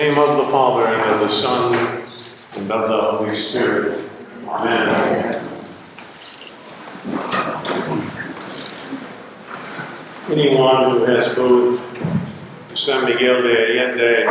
name of the Father, and of the Son, and of the Holy Spirit. Amen. Anyone who has moved to San Miguel de Allende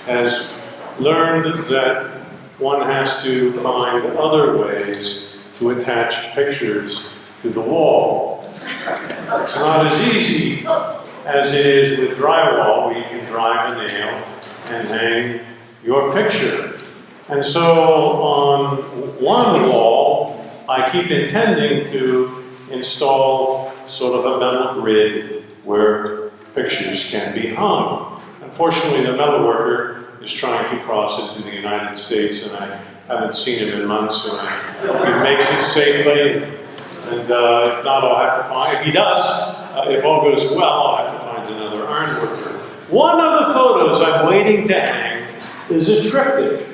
has learned that one has to find other ways to attach pictures to the wall. It's not as easy as it is with drywall, where you can drive a nail and hang your picture. And so on one wall, I keep intending to install sort of a metal grid where pictures can be hung. Unfortunately, the metal worker is trying to cross into the United States, and I haven't seen him in months, and I hope he makes it safely. And if not, I'll have to find, if he does, if all goes well, I'll have to find another iron worker. One of the photos I'm waiting to hang is a triptych,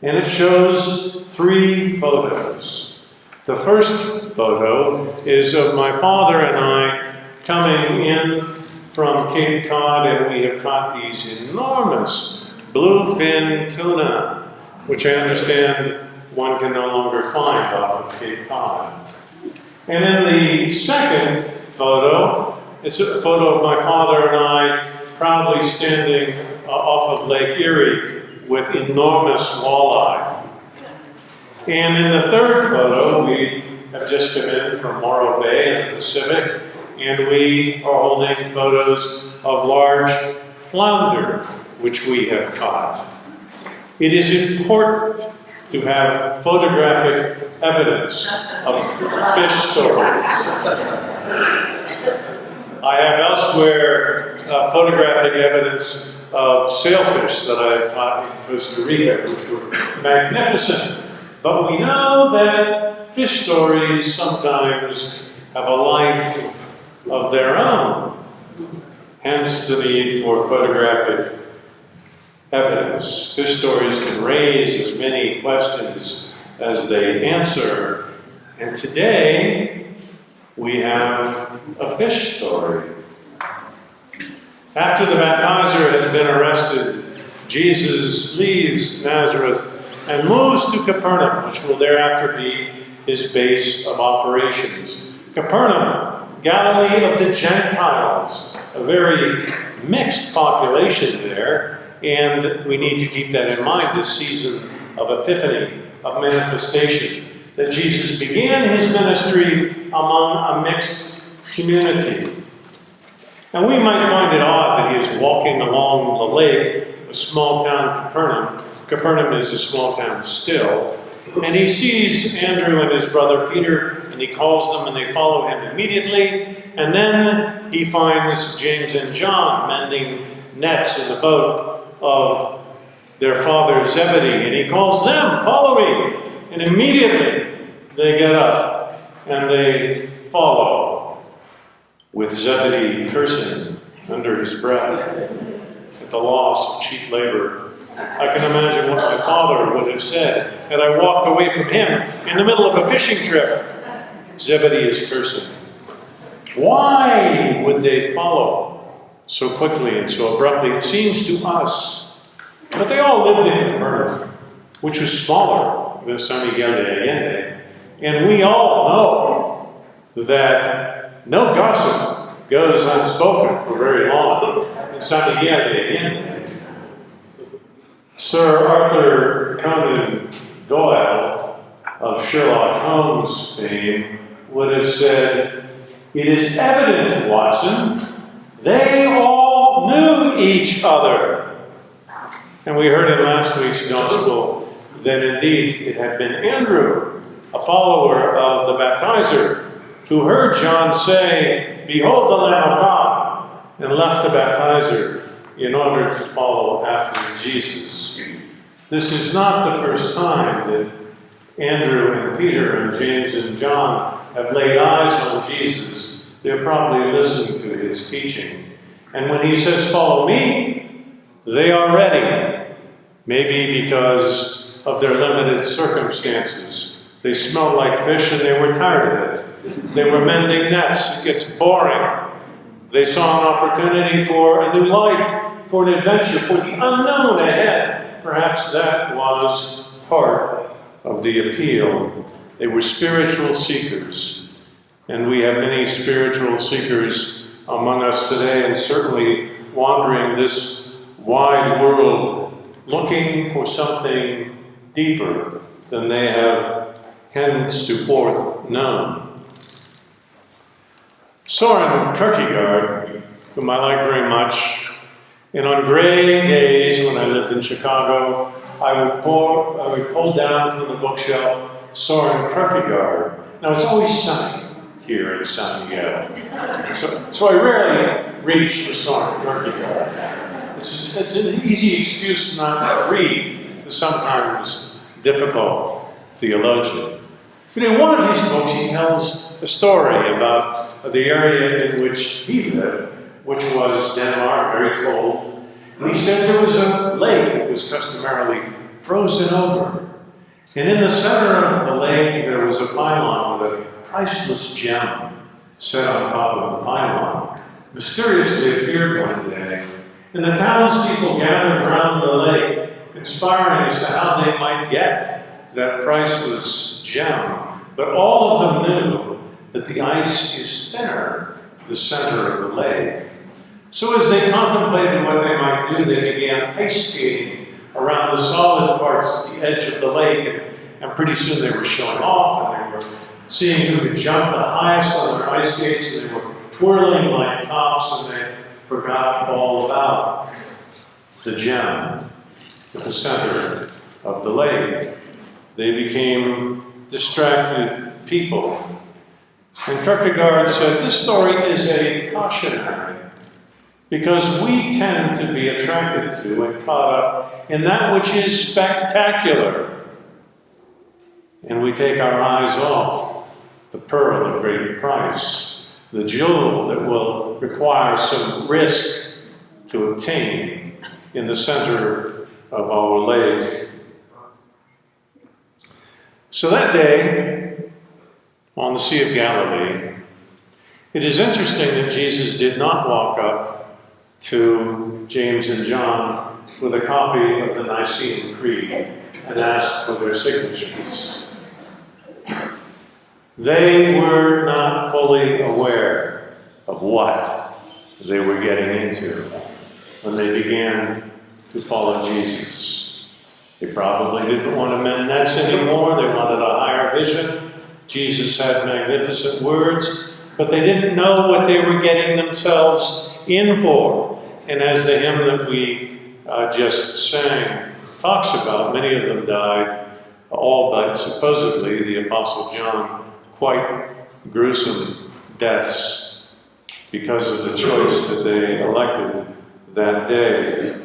and it shows 3 photos. The first photo is of my father and I coming in from Cape Cod, and we have caught these enormous bluefin tuna, which I understand one can no longer find off of Cape Cod. And then the second photo, it's a photo of my father and I proudly standing off of Lake Erie with enormous walleye. And in the third photo, we have just come in from Morro Bay in the Pacific, and we are holding photos of large flounder, which we have caught. It is important to have photographic evidence of fish stories. I have elsewhere photographic evidence of sailfish that I have caught in Costa Rica, which were magnificent. But we know that fish stories sometimes have a life of their own, hence the need for photographic evidence. Fish stories can raise as many questions as they answer. And today, we have a fish story. After the baptizer has been arrested, Jesus leaves Nazareth and moves to Capernaum, which will thereafter be his base of operations. Capernaum, Galilee of the Gentiles, a very mixed population there, and we need to keep that in mind this season of Epiphany, of manifestation, that Jesus began his ministry among a mixed community. And we might find it odd that he is walking along the lake, a small town Capernaum. Capernaum is a small town still. And he sees Andrew and his brother Peter, and he calls them, and they follow him immediately. And then he finds James and John mending nets in the boat of their father Zebedee, and he calls them, "Follow me." And immediately they get up and they follow, with Zebedee cursing under his breath at the loss of cheap labor. I can imagine what my father would have said had I walked away from him in the middle of a fishing trip. Zebedee is cursing. Why would they follow so quickly and so abruptly? It seems to us. But they all lived in Capernaum, which was smaller than San Miguel de Allende. And we all know that no gossip goes unspoken for very long in San Miguel de Allende. Sir Arthur Conan Doyle of Sherlock Holmes fame would have said, "It is evident, Watson, they all knew each other." And we heard in last week's gospel that indeed it had been Andrew, a follower of the baptizer, who heard John say, "Behold the Lamb of God," and left the baptizer in order to follow after Jesus. This is not the first time that Andrew and Peter and James and John have laid eyes on Jesus. They're probably listening to his teaching. And when he says, "Follow me," they are ready. Maybe because of their limited circumstances. They smelled like fish and they were tired of it. They were mending nets. It gets boring. They saw an opportunity for a new life for an adventure, for the unknown ahead. Perhaps that was part of the appeal. They were spiritual seekers. And we have many spiritual seekers among us today, and certainly wandering this wide world, looking for something deeper than they have henceforth known. Soren Kierkegaard, whom I like very much, and on gray days when I lived in Chicago, I would pull down from the bookshelf Soren Kierkegaard. Now it's always sunny here in San Miguel, so I rarely reach for Soren Kierkegaard. It's an easy excuse not to read the sometimes difficult theologian. But in one of his books, he tells a story about the area in which he lived, which was Denmark, very cold. And he said there was a lake that was customarily frozen over. And in the center of the lake, there was a pylon with a priceless gem set on top of the pylon. Mysteriously appeared one day, and the townspeople gathered around the lake, conspiring as to how they might get that priceless gem. But all of them knew that the ice is thinner at the center of the lake. So as they contemplated what they might do, they began ice skating around the solid parts at the edge of the lake, and pretty soon they were showing off, and they were seeing who could jump the highest on their ice skates, and they were twirling like tops, and they forgot all about the gem at the center of the lake. They became distracted people. And Kierkegaard said, this story is a cautionary, because we tend to be attracted to and caught up in that which is spectacular. And we take our eyes off the pearl of great price, the jewel that will require some risk to obtain in the center of our lake. So that day, on the Sea of Galilee, it is interesting that Jesus did not walk up to James and John with a copy of the Nicene Creed and ask for their signatures. They were not fully aware of what they were getting into when they began to follow Jesus. They probably didn't want to mend nets anymore. They wanted a higher vision. Jesus had magnificent words, but they didn't know what they were getting themselves in for. And as the hymn that we just sang talks about, many of them died, all but supposedly the Apostle John, quite gruesome deaths because of the choice that they elected that day.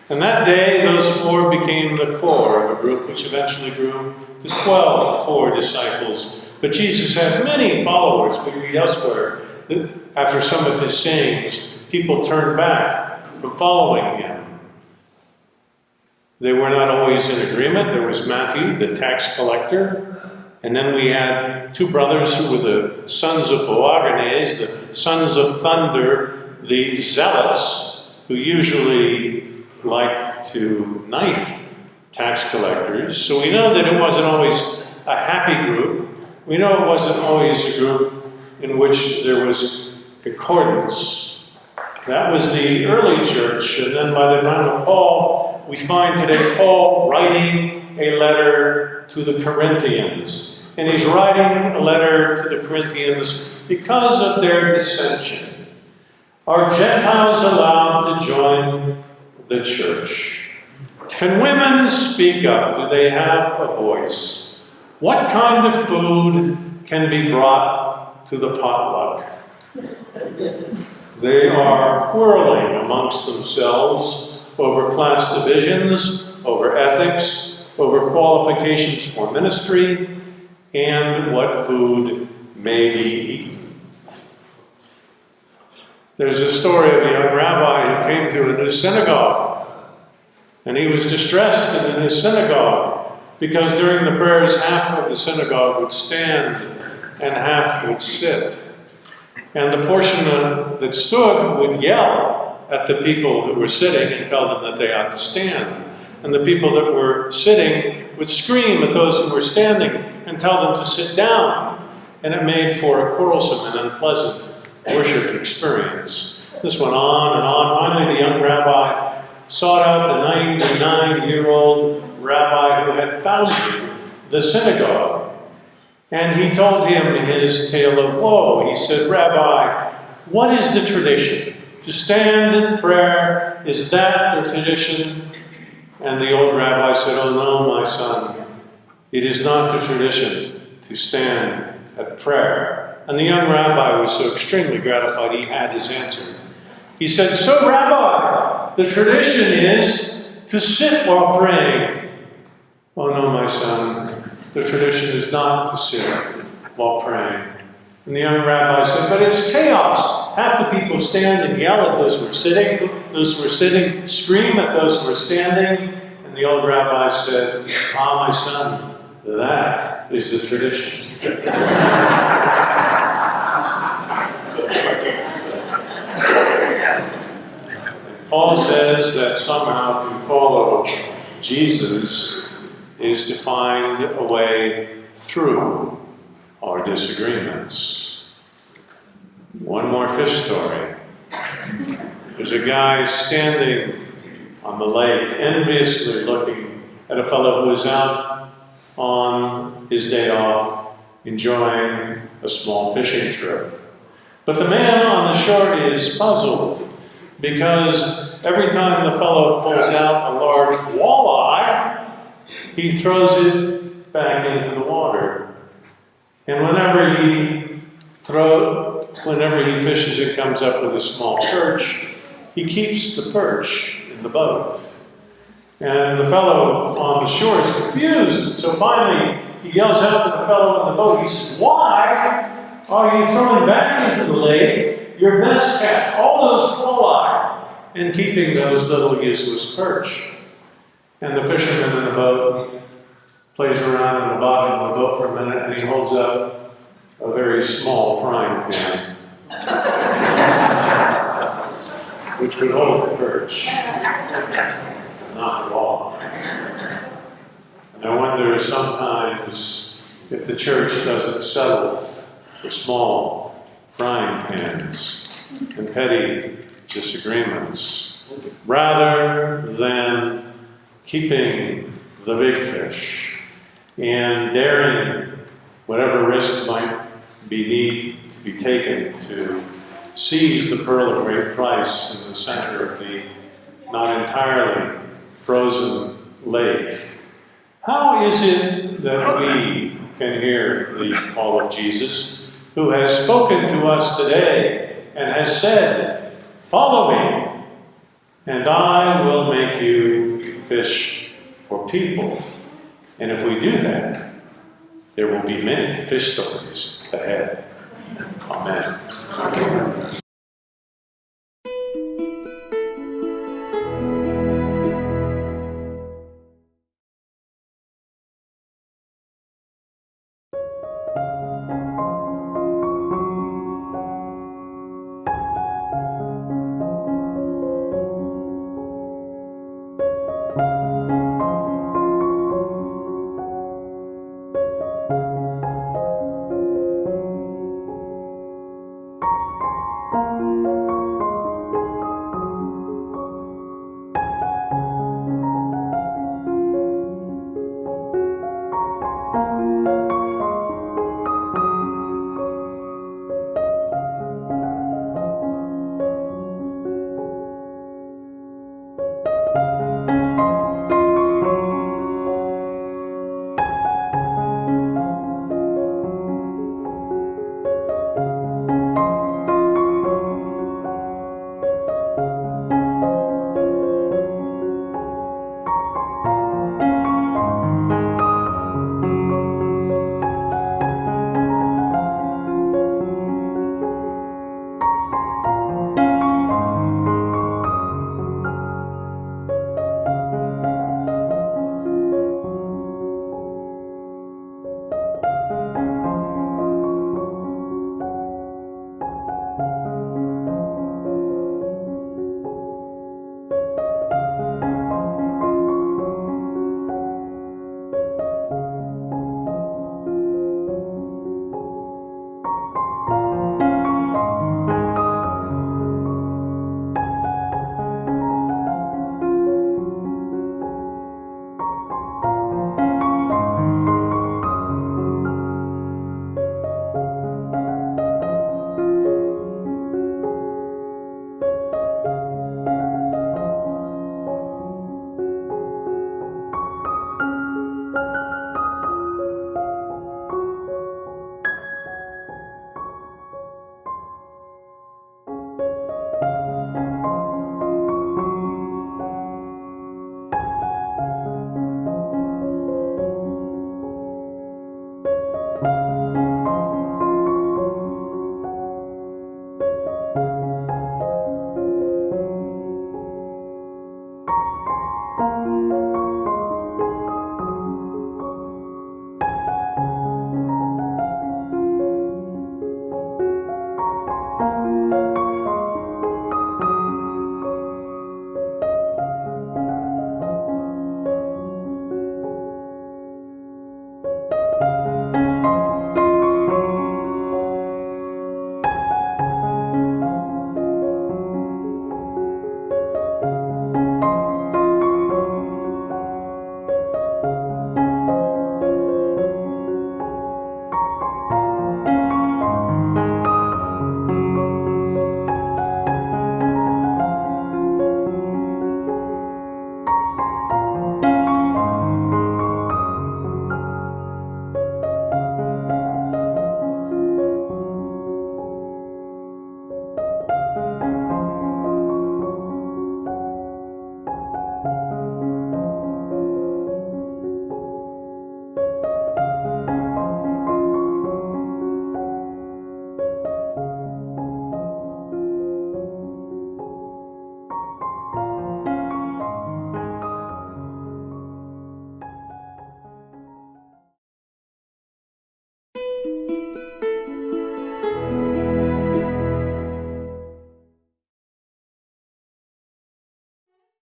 And that day, those four became the core of a group which eventually grew to 12 core disciples. But Jesus had many followers. We read elsewhere that after some of his sayings, people turned back from following him. They were not always in agreement. There was Matthew, the tax collector. And then we had two brothers who were the sons of Boanerges, the sons of thunder, the zealots, who usually liked to knife tax collectors. So we know that it wasn't always a happy group. We know it wasn't always a group in which there was concordance. That was the early church. And then by the time of Paul, we find today Paul writing a letter to the Corinthians. And he's writing a letter to the Corinthians because of their dissension. Are Gentiles allowed to join the church? Can women speak up? Do they have a voice? What kind of food can be brought to the potluck? They are quarreling amongst themselves over class divisions, over ethics, over qualifications for ministry, and what food may be eaten. There's a story of a young rabbi who came to a new synagogue, and he was distressed in the new synagogue because during the prayers, half of the synagogue would stand and half would sit. And the portion that stood would yell at the people who were sitting and tell them that they ought to stand. And the people that were sitting would scream at those who were standing and tell them to sit down. And it made for a quarrelsome and unpleasant worship experience. This went on and on. Finally, the young rabbi sought out the 99-year-old rabbi who had founded the synagogue. And he told him his tale of woe. He said, "Rabbi, what is the tradition? To stand in prayer, is that the tradition?" And the old rabbi said, "Oh no, my son, it is not the tradition to stand at prayer." And the young rabbi was so extremely gratified he had his answer. He said, "So, Rabbi, the tradition is to sit while praying." "Oh no, my son, the tradition is not to sit while praying." And the young rabbi said, "But it's chaos. Half the people stand and yell at those who are sitting. Those who are sitting scream at those who are standing." And the old rabbi said, "Ah, my son, that is the tradition." Paul says that somehow to follow Jesus is to find a way through our disagreements. One more fish story. There's a guy standing on the lake, enviously looking at a fellow who is out on his day off, enjoying a small fishing trip. But the man on the shore is puzzled, because every time the fellow pulls out a large walleye, he throws it back into the water. And whenever he fishes and comes up with a small perch, he keeps the perch in the boat. And the fellow on the shore is confused. So finally, he yells out to the fellow in the boat. He says, "Why are you throwing back into the lake your best catch, all those walleye, and keeping those little useless perch?" And the fisherman in the boat plays around in the bottom of the boat for a minute, and he holds up a very small frying pan, which would hold the perch, not the walleye. And I wonder sometimes if the church doesn't settle for small frying pans and petty disagreements, rather than keeping the big fish and daring whatever risk might need to be taken to seize the pearl of great price in the center of the not entirely frozen lake. How is it that we can hear the call of Jesus, who has spoken to us today and has said, "Follow me, and I will make you fish for people"? And if we do that, there will be many fish stories ahead. Amen.